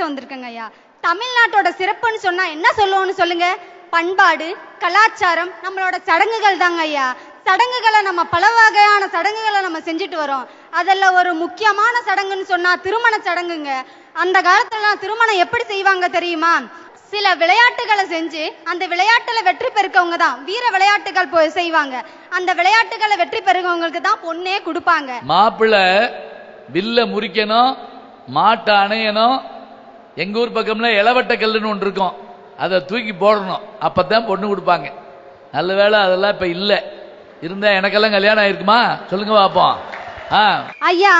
வந்திருக்கேங்க ஐயா. தமிழ்நாட்டோட சிறப்புன்னு சொன்னா என்ன சொல்லுவோம்னு சொல்லுங்க? பண்பாடு, கலாச்சாரம், நம்மளோட சடங்குகள் தாங்க ஐயா. சடங்குகளை நம்ம பல வகையான சடங்குகளை நம்ம செஞ்சுட்டு வரோம். அதில் ஒரு முக்கியமான சடங்குன்னு சொன்னா திருமண சடங்குங்க. அந்த காலத்துல திருமணம் எப்படி செய்வாங்க தெரியுமா? சில விளையாட்டுகளை செஞ்சு அந்த விளையாட்டுல வெற்றி பெருக்கவங்க தான் வீர விளையாட்டுகள் செய்வாங்க. அந்த விளையாட்டுகளை வெற்றி பெருக்கவங்களுக்கு தான் பொண்ணே கொடுப்பாங்க. மாப்பிள்ளை வில்ல முறிக்கணும், மாட்டை அணையணும். எங்க ஊர் பக்கம்ல இளவட்ட கல்லுன்னு ஒன்று இருக்கும், அதை தூக்கி போடணும், அப்பதான் பொண்ணு கொடுப்பாங்க. நல்ல வேளை அதெல்லாம் இப்ப இல்ல. இருந்தா எனக்கெல்லாம் கல்யாணம் ஆயிருக்குமா சொல்லுங்க பாப்போம். ஐயா,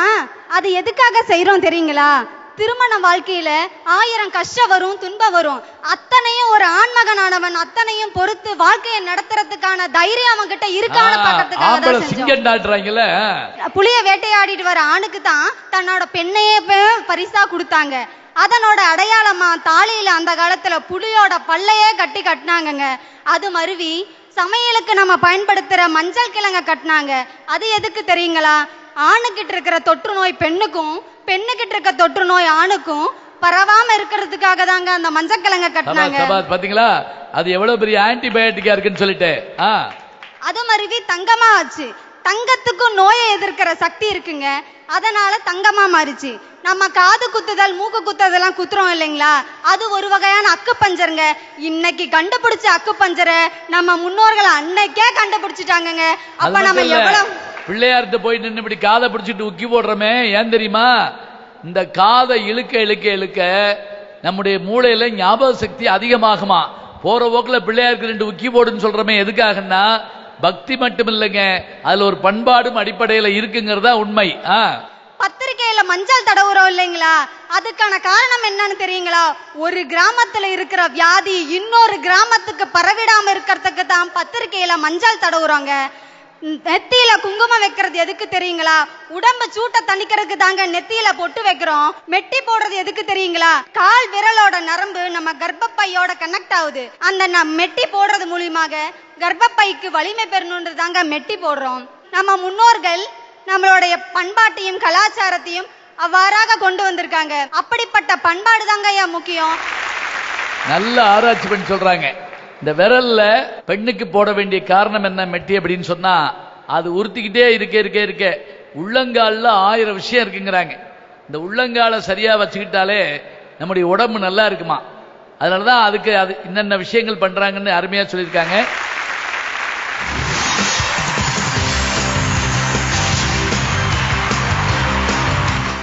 அது எதுக்காக செய்யறோம் தெரியுங்களா? திருமண வாழ்க்கையில 1000 கஷ்டம் வரும், துன்பம் வரும். அத்தனையும் ஒரு ஆண்மகனானவன் அத்தனையும் பொறுத்து வாழ்க்கையை நடத்துறதுக்கான தைரியம் அவன் கிட்ட இருக்கான்னு பார்க்கிறதுக்காக தான் செஞ்சோம். புலிய வேட்டையாடிட்டு வர ஆணுக்கு தான் தன்னோட பெண்ணையே பரிசா கொடுத்தாங்க. அதனோட அடையாளமா தாலியில அந்த காலத்துல புலியோட பல்லையே கட்டினாங்கங்க. அது மருவி சமையலுக்கு நம்ம பயன்படுத்துற மஞ்சள் கிழங்க கட்டினாங்க. அது எதுக்கு தெரியுங்களா? ஆணுகிட்ட இருக்கிற தொற்று நோய் பெண்ணுக்கும், பெண்ணுகிட்ட இருக்க தொற்று நோய் ஆணுக்கும் பரவாம இருக்கிறதுக்காக தாங்க அந்த மஞ்சள் கிழங்க கட்டினாங்க. பாத்தீங்களா அது எவ்வளவு பெரிய ஆன்டிபயோட்டிக்கா இருக்குன்னு சொல்லிட்டு. அது மருவி தங்கமா ஆச்சு. தங்கத்துக்கும் நோயை எதிர்க்கிற சக்தி இருக்குங்க, அதனால தங்கமா மாறிச்சு. நம்ம காது குத்துதல், மூக்கு குத்துதெல்லாம் குத்துறோம் இல்லைங்களா? அது ஒரு வகையான அக்கு பஞ்சருங்க. இன்னைக்கு கண்டுபிடிச்ச அக்கு பஞ்சரை நம்ம முன்னோர்கள் அன்னைக்கே கண்டுபிடிச்சிட்டாங்க. அப்ப நம்ம எவ்வளவு பிள்ளையார்கிட்ட போய் நின்று இப்படி காதை பிடிச்சிட்டு உக்கி போடுறோமே, ஏன் தெரியுமா? இந்த காதை இழுக்க இழுக்க இழுக்க நம்முடைய மூளையில ஞாபக சக்தி அதிகமாகுமா. போற போக்குல பிள்ளையாருக்கு 2 உக்கி போடுன்னு சொல்றோமே, எதுக்காகன்னா பக்தி மட்டும் இல்லைங்க, அதுல ஒரு பண்பாடும் அடிப்படையில இருக்குங்கிறதா உண்மை. பத்திரிகையில மஞ்சள் தடவுறோம் இல்லைங்களா? அதுக்கான காரணம் என்னன்னு தெரியுங்களா? ஒரு கிராமத்துல இருக்கிற வியாதி இன்னொரு கிராமத்துக்கு பரவிடாம இருக்கிறதுக்கு தான் பத்திரிகையில மஞ்சள் தடவுறாங்க. நெத்தியில குங்குமம் வைக்கிறது எதுக்கு தெரியுங்களா? உடம்பு சூட்டை தணிக்கிறதுக்கு தாங்க நெத்தியில பொட்டு வைக்கிறோம். மெட்டி போடுறது எதுக்கு தெரியுங்களா? கால் விரலோட நரம்பு நம்ம கர்ப்பப்பையோட கனெக்ட் ஆகுது. அந்த மெட்டி போடுறது மூலியமாக கர்ப்பப்பைக்கு வலிமை பெறணும்ன்றது தாங்க மெட்டி போடுறோம். நம்ம முன்னோர்கள் நம்மளுடைய பண்பாட்டையும் கலாச்சாரத்தையும் அவ்வாறாக கொண்டு வந்திருக்காங்க. அப்படிப்பட்ட பண்பாடு தாங்க ஐயா முக்கியம். நல்ல ஆராய்ச்சி பண்ணி சொல்றாங்க. இந்த விரல்ல பெண்ணுக்கு போட வேண்டிய காரணம் என்ன மெட்டி அப்படின்னு சொன்னா, அது உறுத்திக்கிட்டே இருக்க உள்ளங்கால்ல 1000 விஷயம் இருக்குங்கிறாங்க. இந்த உள்ளங்கால சரியா வச்சுக்கிட்டாலே நம்முடைய உடம்பு நல்லா இருக்குமா. அதனாலதான் அதுக்கு அது என்னென்ன விஷயங்கள் பண்றாங்கன்னு அருமையா சொல்லியிருக்காங்க.